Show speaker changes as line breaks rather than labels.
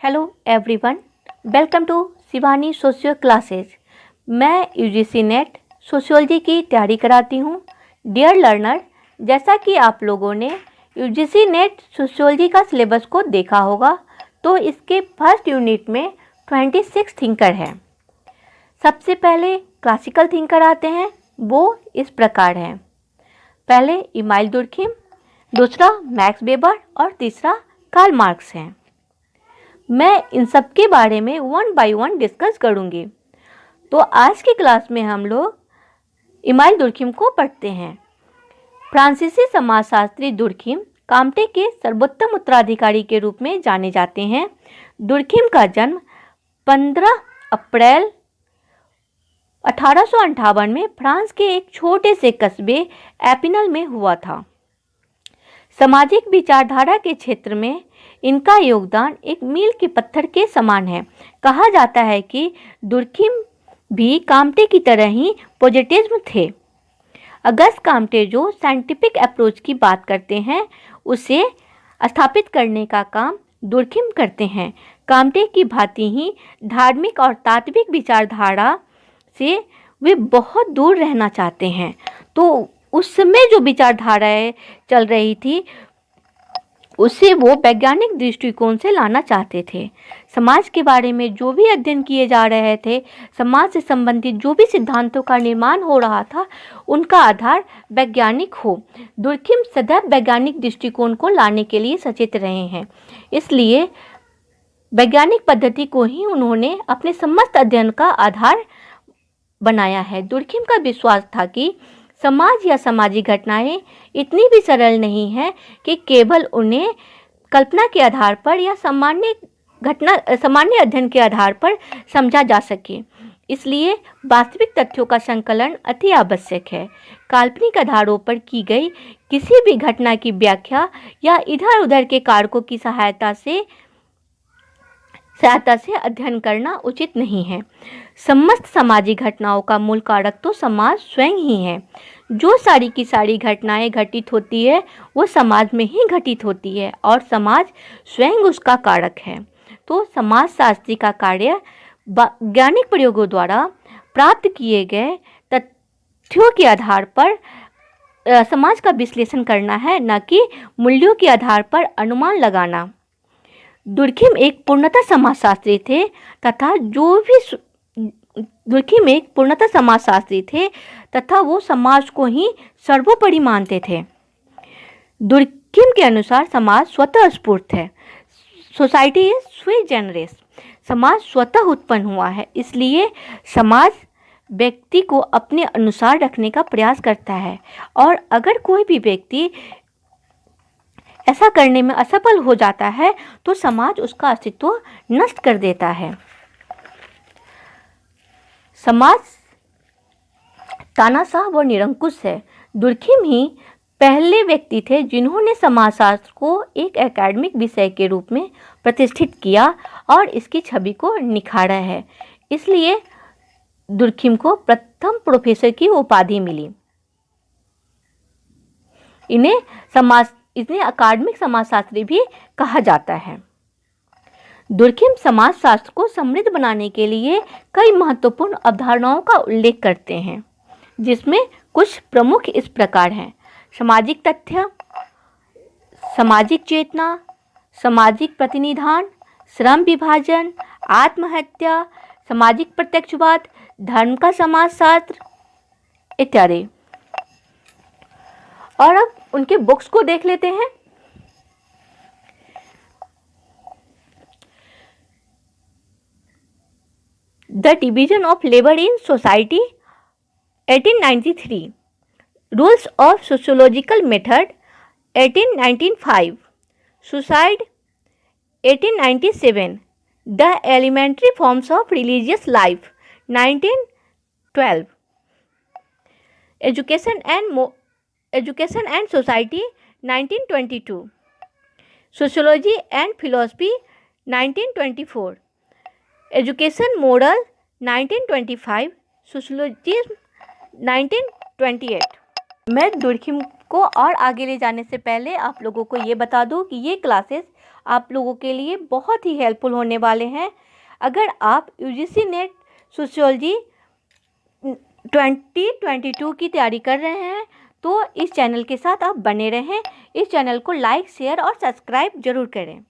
Hello everyone, welcome to Shivani socio classes. मैं UGC NET sociology की तैयारी कराती हूँ। डियर लर्नर, जैसा कि आप लोगों ने यूजीसी नेट सोशियोलॉजी का सिलेबस को देखा होगा, तो इसके फर्स्ट यूनिट में 26 थिंकर है। सबसे पहले क्लासिकल थिंकर आते हैं, वो इस प्रकार हैं। पहले इमाइल दुर्खिम, दूसरा मैक्स वेबर और तीसरा कार्ल मार्क्स हैं। मैं इन सब के बारे में वन बाय वन डिस्कस करूंगी। तो आज की क्लास में हम लोग इमाइल दुर्खिम को पढ़ते हैं। फ्रांसीसी समाजशास्त्री दुर्खिम काम्टे के सर्वोत्तम उत्तराधिकारी के रूप में जाने जाते हैं। दुर्खिम का जन्म 15 अप्रैल 1858 में फ्रांस के एक छोटे से कस्बे एपिनल में हुआ था। सामाजिक विचारधारा के क्षेत्र में इनका योगदान एक मील के पत्थर के समान है। कहा जाता है कि दुर्खिम भी काम्टे की तरह ही पॉजिटिविज्म थे। अगस्त काम्टे जो साइंटिफिक अप्रोच की बात करते हैं, उसे स्थापित करने का काम दुर्खिम करते हैं। काम्टे की भांति ही धार्मिक और तात्विक विचारधारा से वे बहुत दूर रहना चाहते हैं। तो उस समय जो विचारधाराएं चल रही थी, उसे वो वैज्ञानिक दृष्टिकोण से लाना चाहते थे। समाज के बारे में जो भी अध्ययन किए जा रहे थे, समाज से संबंधित जो भी सिद्धांतों का निर्माण हो रहा था, उनका आधार वैज्ञानिक हो। दुर्खिम सदैव वैज्ञानिक दृष्टिकोण को लाने के लिए सचेत रहे हैं। इसलिए वैज्ञानिक पद्धति को ही उन्होंने अपने समस्त अध्ययन का आधार बनाया है। दुर्खिम का विश्वास था कि समाज या सामाजिक घटनाएं इतनी भी सरल नहीं है कि केवल उन्हें कल्पना के आधार पर या सामान्य अध्ययन के आधार पर समझा जा सके। इसलिए वास्तविक तथ्यों का संकलन अति आवश्यक है। काल्पनिक आधारों पर की गई किसी भी घटना की व्याख्या या इधर उधर के कारकों की सहायता से अध्ययन करना उचित नहीं है। समस्त सामाजिक घटनाओं का मूल कारक तो समाज स्वयं ही है। जो सारी की सारी घटनाएं घटित होती है, वो समाज में ही घटित होती है और समाज स्वयं उसका कारक है। तो समाजशास्त्री का कार्य वैज्ञानिक प्रयोगों द्वारा प्राप्त किए गए तथ्यों के आधार पर समाज का विश्लेषण करना है, न कि मूल्यों के आधार पर अनुमान लगाना। दुर्खिम एक पूर्णतः समाजशास्त्री थे तथा वो समाज को ही सर्वोपरि मानते थे। दुर्खिम के अनुसार समाज स्वतः स्फूर्त है। सोसाइटी इज सुई जेनरेस। समाज स्वतः उत्पन्न हुआ है, इसलिए समाज व्यक्ति को अपने अनुसार रखने का प्रयास करता है और अगर कोई भी व्यक्ति ऐसा करने में असफल हो जाता है तो समाज उसका अस्तित्व नष्ट कर देता है। समाज तानाशाह व निरंकुश है। दुर्खिम ही पहले व्यक्ति थे जिन्होंने समाजशास्त्र को एक एकेडमिक विषय के रूप में प्रतिष्ठित किया और इसकी छवि को निखारा है। इसलिए दुर्खिम को प्रथम प्रोफेसर की उपाधि मिली। इन्हें अकादमिक समाजशास्त्री भी कहा जाता है। दुर्खिम समाजशास्त्र को समृद्ध बनाने के लिए कई महत्वपूर्ण अवधारणाओं का उल्लेख करते हैं, जिसमें कुछ प्रमुख इस प्रकार हैं: सामाजिक तथ्य, सामाजिक चेतना, सामाजिक प्रतिनिधान, श्रम विभाजन, आत्महत्या, सामाजिक प्रत्यक्षवाद, धर्म का समाजशास्त्र इत्यादि। और अब उनके बुक्स को देख लेते हैं। The division of labour in society 1893, rules of sociological method 1895, suicide 1897, the elementary forms of religious life 1912, education and society 1922, sociology and philosophy 1924, education moral 1925, sociologism 1928। मैं दुर्खिम को और आगे ले जाने से पहले आप लोगों को ये बता दूं कि ये क्लासेस आप लोगों के लिए बहुत ही हेल्पफुल होने वाले हैं। अगर आप यूजीसी नेट सोशियोलॉजी 2022 की तैयारी कर रहे हैं तो इस चैनल के साथ आप बने रहें। इस चैनल को लाइक, शेयर और सब्सक्राइब जरूर करें।